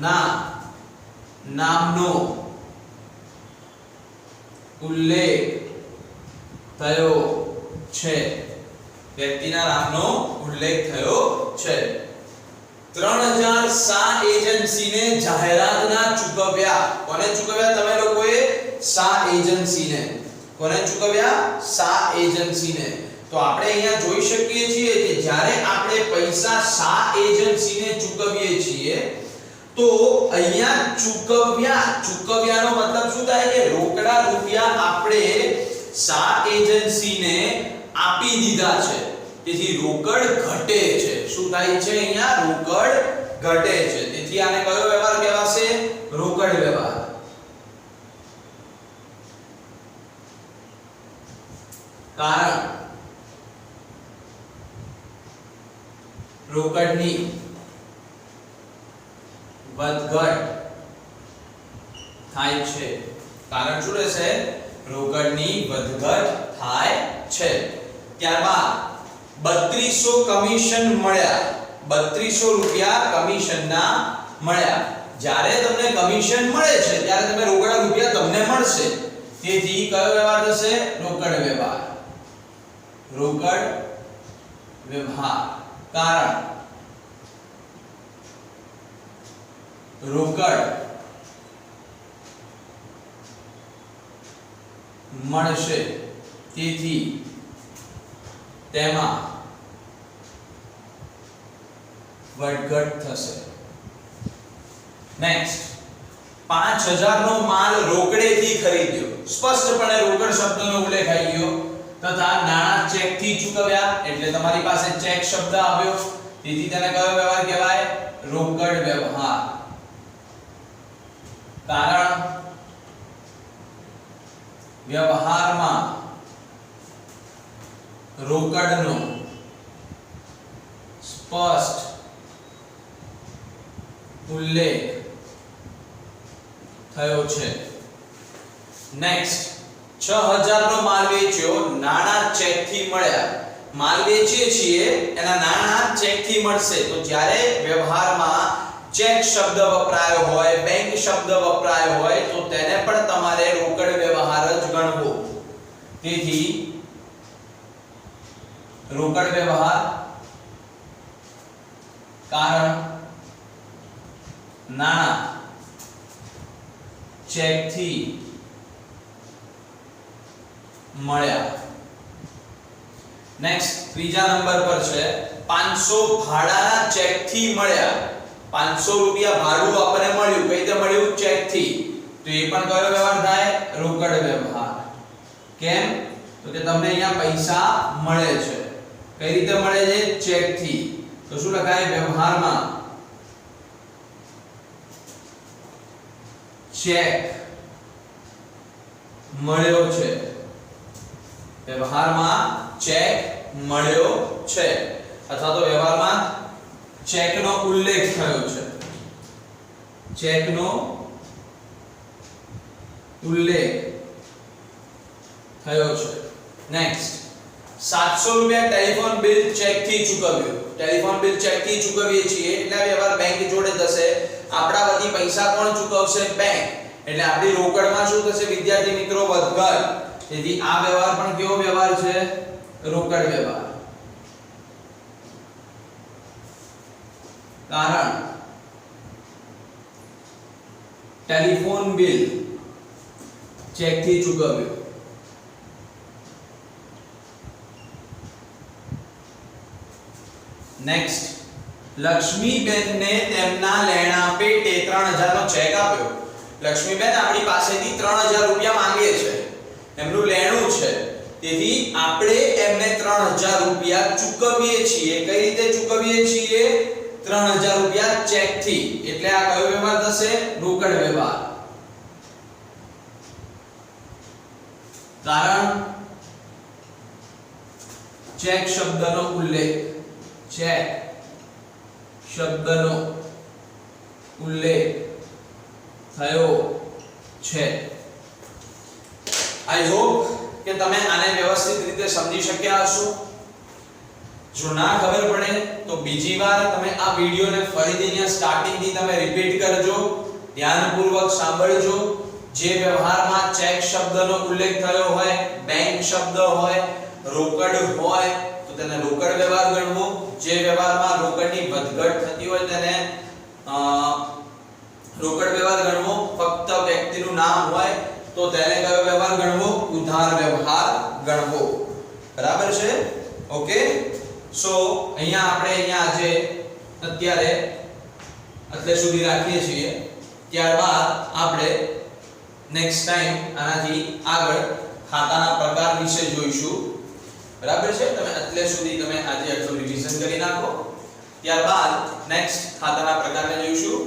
ના નામનો ઉલ્લેખ થયો છે. વ્યક્તિના નામનો ઉલ્લેખ થયો છે. 3000 શાહ એજન્સીને જાહેરાતના ચૂકવ્યા. કોને ચૂકવ્યા? તમે લોકોએ શાહ એજન્સીને. કોને ચૂકવ્યા? શાહ એજન્સીને. તો આપણે અહીંયા જોઈ શકીએ છીએ કે જ્યારે આપણે પૈસા શાહ એજન્સીને ચૂકવીએ છીએ તો અહીંયા ચૂકવ્યાનો મતલબ શું થાય? કે રોકડા રૂપિયા આપણે શાહ એજન્સીને આપી દીધા છે, તેથી રોકડ ઘટે છે. શું થાય છે? અહીંયા રોકડ ઘટે છે. તેથી આને કયો વ્યવહાર કહેવાશે? રોકડ વ્યવહાર. કારણ રોકડની વધઘટ થાય છે. કારણ શું રહેશે? રોકડની વધઘટ થાય છે. ત્યારબાદ 3200 કમિશન મળ્યા. 3200 રૂપિયા કમિશનના મળ્યા. જ્યારે તમને કમિશન મળે છે ત્યારે તમે રોકડા રૂપિયા તમને મળશે, તેથી કયો વ્યવહાર થશે? રોકડ વ્યવહાર. રોકડ વ્યવહાર. કારણ રોકડ મળશે, તેથી તેમાં વધઘટ થશે. નેક્સ્ટ 5000 નો માલ રોકડેથી ખરીદ્યો. સ્પષ્ટપણે રોકડ શબ્દનો ઉલ્લેખ આવી ગયો. તથા નાણાં ચેકથી ચૂકવ્યા એટલે તમારી પાસે ચેક શબ્દ આવ્યો, તેથી તેને કયો વ્યવહાર કહેવાય? રોકડ વ્યવહાર. કારણ વ્યવહારમાં રોકડનો સ્પષ્ટ ઉલ્લેખ થયો છે. નેક્સ્ટ 6000 નો માલ વેચ્યો, નાણા ચેક થી મળ્યા. માલ વેચીએ છીએ એના નાણા ચેક થી મળશે. તો જ્યારે વ્યવહારમાં ચેક શબ્દ વપરાયો હોય, બેંક શબ્દ વપરાયો હોય તો તેને પણ તમારે રોકડ વ્યવહાર જ ગણવો. તેથી રોકડ વ્યવહાર, કારણ નાણા ચેક થી મળ્યા. નેક્સ્ટ ત્રીજા નંબર પર છે 500 ભાડાના ચેક થી મળ્યા. 500 રૂપિયા ભાડું આપણને મળ્યું, કઈ રીતે મળ્યું? ચેક થી. તો એ પણ કયો વ્યવહાર થાય? રોકડ વ્યવહાર. કેમ? તો કે તમને અહીંયા પૈસા મળે છે. કઈ રીતે મળે છે? ચેક થી. તો શું લખાય? વ્યવહારમાં ચેક મળ્યો છે. વ્યવહારમાં ચેક મળ્યો છે અથવા તો વ્યવહારમાં ચેકનો ઉલ્લેખ થયો છે. ચેકનો ઉલ્લેખ થયો છે. નેક્સ્ટ 700 રૂપિયા ટેલિફોન બિલ ચેક થી ચૂકવ્યું. ટેલિફોન બિલ ચેક થી ચૂકવીએ છીએ એટલે વ્યવહાર બેંક જોડે થશે. આપણા વતી પૈસા કોણ ચૂકવશે? બેંક. એટલે આપણી રોકડમાં શું થશે વિદ્યાર્થી મિત્રો? વધઘટ. તેથી આ વ્યવહાર પણ કેવો વ્યવહાર છે? રોકડ વ્યવહાર. કારણ ટેલિફોન બિલ ચેક થી ચૂકવ્યું. નેક્સ્ટ લક્ષ્મીબેન ને તેમના લેણા પેટે 3000 નો ચેક આપ્યો. લક્ષ્મીબેન આપણી પાસેથી 3000 રૂપિયા માંગે છે, એમનું લેણું છે. તેથી આપણે એમને 3000 રૂપિયા ચૂકવીએ છીએ. કઈ રીતે ચૂકવીએ છીએ? 3000 રૂપિયા ચેક થી. એટલે આ કયો વ્યવહાર થશે? રોકડ વ્યવહાર. કારણ ચેક શબ્દનો ઉલ્લેખ, ચેક શબ્દનો ઉલ્લેખ થયો છે. આઈ હોપ કે તમે આને વ્યવસ્થિત રીતે સમજી શક્યા હશો. જો ના ખબર પડે તો બીજી વાર તમે આ વિડિયોને ફરીથી અહીંયા સ્ટાર્ટિંગ થી તમે રિપીટ કરજો, ધ્યાનપૂર્વક સાંભળજો. જે વ્યવહારમાં ચેક શબ્દનો ઉલ્લેખ થયો હોય, બેંક શબ્દ હોય, રોકડ હોય તો તેને રોકડ વ્યવહાર ગણવો. જે વ્યવહારમાં રોકડની વધઘટ થતી હોય તેને રોકડ વ્યવહાર ગણવો. ફક્ત વ્યક્તિનું નામ હોય તો તેને કયો વ્યવહાર ગણવો? ઉધાર વ્યવહાર ગણવો. બરાબર છે? ઓકે. સો આપણે આજે અત્યારે એટલે સુધી રાખીએ છીએ. ત્યારબાદ આપણે નેક્સ્ટ ટાઈમ આનાથી આગળ ખાતાના પ્રકાર વિશે જોઈશું. બરાબર છે? તમે એટલે સુધી તમે આજે આટલું રિવિઝન કરી નાખો. ત્યારબાદ નેક્સ્ટ ખાતાના પ્રકારને જોઈશું.